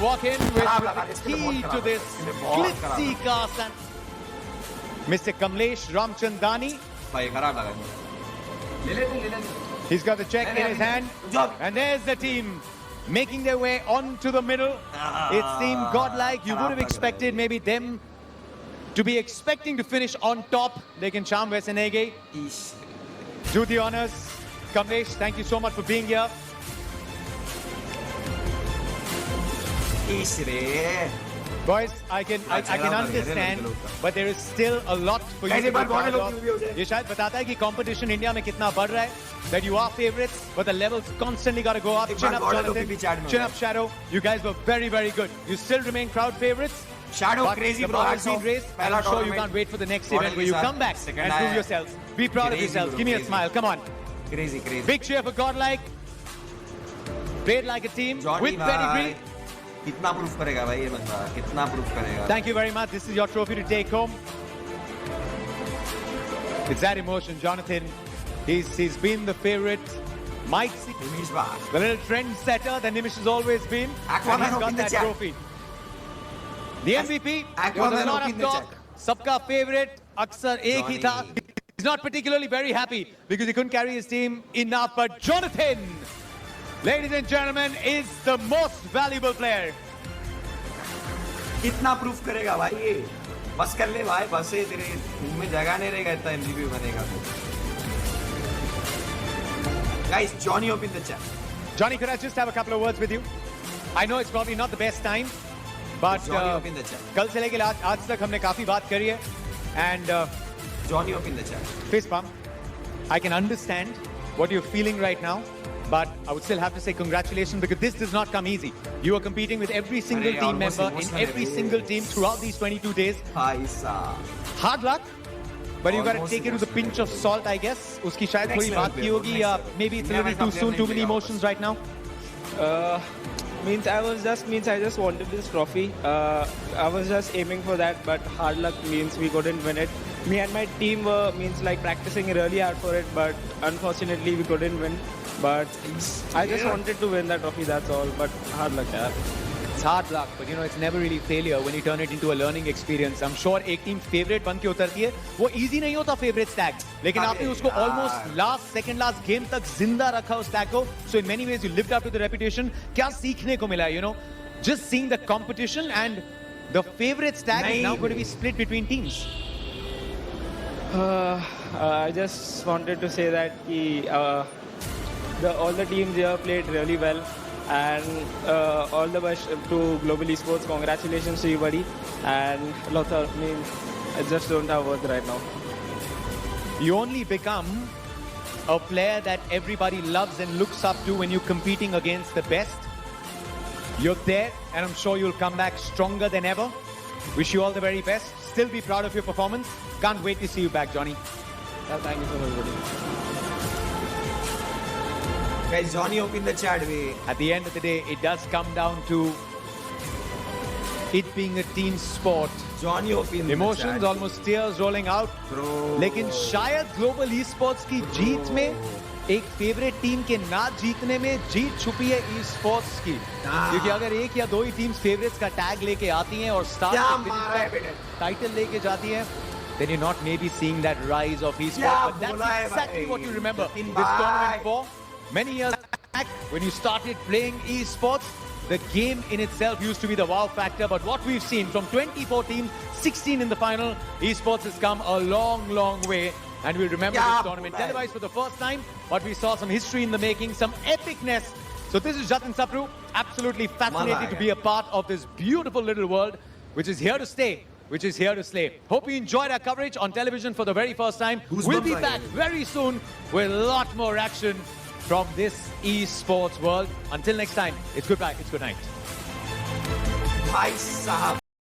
walk in with the key to this glitzy cast and Mr. Kamlesh Ramchandani. भाई खराब लगा ले ले He's got the check in his hand. And there's the team making their way onto the middle. It seemed godlike. You would have expected maybe them to be expecting to finish on top. Lekin Sham Vesenege, do the honors. Kamlesh, thank you so much for being here. Boys, I can understand, but there is still a lot for you to be proud of. ये शायद बताता है कि competition India में कितना बढ़ रहा है. That you are favorites, but the levels constantly got to go up. Chin up, Jonathan. Chin up, Shadow. You guys were very, very good. You still remain crowd favorites. Shadow, crazy bro. And I'm sure you can't wait for the next event where you come back and prove yourselves. Be proud of yourselves. Give me a smile. Come on. Crazy. Big cheer for Godlike. Played like a team with pedigree. कितना proof करेगा भाई ये बंदा कितना proof करेगा Thank you very much. This is your trophy to take home. It's that emotion, Jonathan. He's been the favorite. Might see the little trendsetter that Nimish has always been. And he's got that trophy. The MVP. There was a lot of talk. Sabka favorite. Aksar ek hi tha. He's not particularly very happy because he couldn't carry his team enough. But Jonathan, ladies and gentlemen, is the most valuable player. कितना proof करेगा भाई ये बस कर ले भाई बस ये तेरे मुंह में जगह नहीं रहेगा इतना एमवीपी बनेगा तो guys Johnny open the chat. Johnny, could I just have a couple of words with you? I know it's probably not the best time, but Johnny open the chat. कल से लेके आज तक हमने काफी बात करी है and Johnny open the chat. Fist bump. I can understand what you're feeling right now. But I would still have to say congratulations because this does not come easy. You are competing with every single team member in every single team throughout these 22 days. Hard luck, but you got to take it with a pinch of salt, I guess. Uski shayad thodi baat ki hogi, ya maybe it's a little too soon, too many emotions right now. I just wanted this trophy. I was just aiming for that, but hard luck means we couldn't win it. Me and my team were practicing really hard for it, but unfortunately we couldn't win. But I just wanted to win that trophy, that's all. But hard luck, yeah. It's hard luck, but you know, it's never really failure when you turn it into a learning experience. I'm sure एक team favorite बन के उतरती है, वो easy नहीं होता favorite tag. लेकिन आपने उसको almost second last game तक जिंदा रखा उस tag को. So in many ways you lived up to the reputation. क्या सीखने को मिला, you know? Just seeing the competition and the favorites tag is now going to be split between teams. I just wanted to say that all the teams here played really well, and all the best to Global Esports. Congratulations to you, buddy. And I just don't have words right now. You only become a player that everybody loves and looks up to when you're competing against the best. You're there, and I'm sure you'll come back stronger than ever. Wish you all the very best. Still be proud of your performance. Can't wait to see you back, Johnny. Thank you so much, buddy. Guys, Johnny open the chat. At the end of the day, it does come down to it being a team sport. Johnny open Emotions, the chat. almost tears rolling out. Bro. लेकिन शायद Global Esports की जीत में एक favourite team के ना जीतने में जीत छुपी है ई-स्पोर्ट्स की. क्योंकि अगर एक या दो ही टीम्स फेवरेट्स का टैग लेके आती हैं और स्टार्ट टाइटल लेके जाती हैं, then you're not maybe seeing that rise of esports. But that's exactly what you remember this tournament for. Many years back, when you started playing esports, the game in itself used to be the wow factor. But what we've seen from 2014, 16 in the final, esports has come a long, long way. And we'll remember this tournament televised for the first time. But we saw some history in the making, some epicness. So this is Jatin Sapru, absolutely fascinated to be a part of this beautiful little world, which is here to stay, which is here to slay. Hope you enjoyed our coverage on television for the very first time. We'll be back very soon with a lot more action from this esports world. Until next time, it's goodbye, it's good night.